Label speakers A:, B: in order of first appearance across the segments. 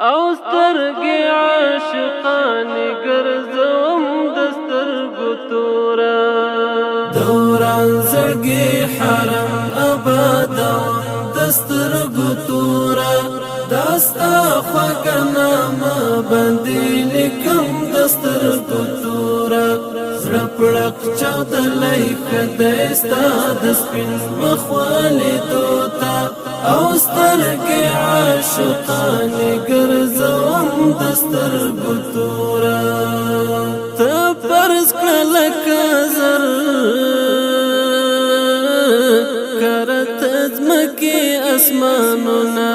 A: او سترګې عاشقانې ګرځوم د سترګو توره
B: دوران زړګي حرم آبادوم د سترګو توره داستا خوږه نامه باندې لیکم د سترګو توره زړه پړق چاودلی ښه ستا د سپین مخ ولیدو ته او سترګې عاشقانې ګرځوم د سترګو توره
A: ته فرض کړه لکه زر کرته ځمکې اسمانونه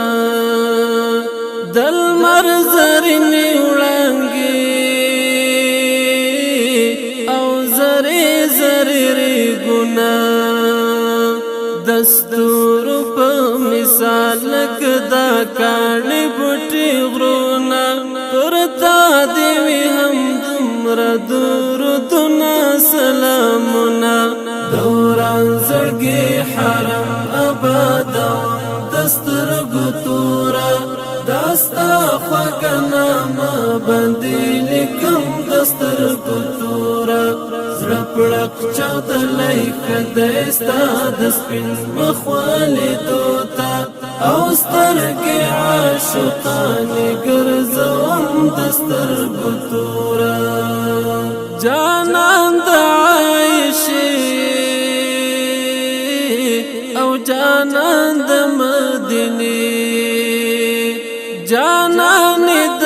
A: د لمر زرینې وړانګې او زرې زرې ریګونه د ستورو په مثال لکه دا کاڼي بوټي غرونه پر تا دې وي هم دومره درودونه سلامونه
B: دوران زړګي حرم آبادوم د سترګو توره داستا خوږه نامه باندې لیکم د سترګو توره زړه پړق چاودلی ښه ستا د سپین مخ ولیدو ته او سترګې عاشقانې ګرځوم د سترګو توره
A: جانان د عایشې او جانان د مدینې جانان د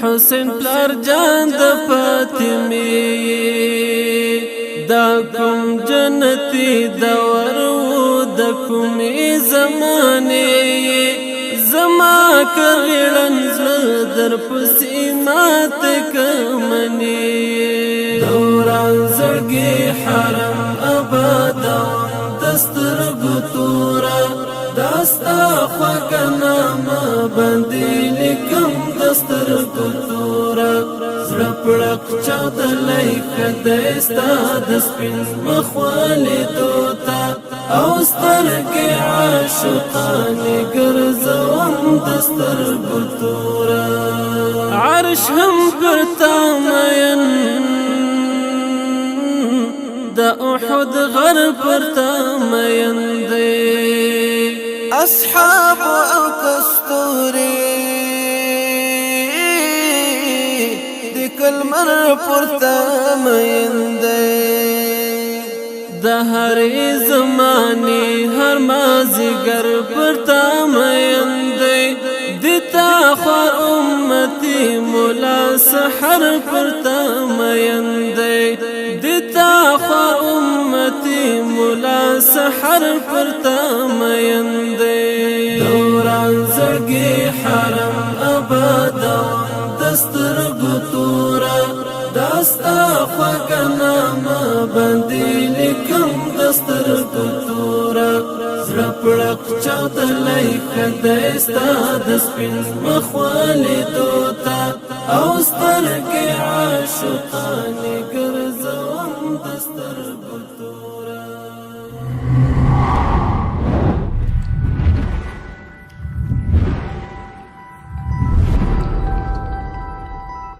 A: حسین پلار جان د فاطمه دا کوم جنتی دور د کومې زمانه زما کړهن زړه در پسې مات کمنې
B: دوران زړګي حرم آبادوم د سترګو توره داستا خوږه نامه باندې لیکم د سترګو توره زړه پړق چاودلی ښه ستا د سپین مخ ولیدو ته او سترګې عاشقانې ګرځوم د سترګو توره
A: عرش هم پر تا مین د احد غر پر تا مین دی
B: اصحاب او کستوري د کلمر پورته مین دی
A: د هرې زمانې هر مازیګر پر تا مین دی د تا خوار امتي مولا سحر پر تا مین دی د تا خوار امتي مولا سحر پر تا مین دی
B: دوران زړګي حرم آبادوم د سترګو توره داستا خوږه نامه باندې لیکم د سترګو توره زړه پړق چاودلی ښه ستا د سپین مخ ولیدو ته او سترګې عاشقانې ګرځوم د سترګو توره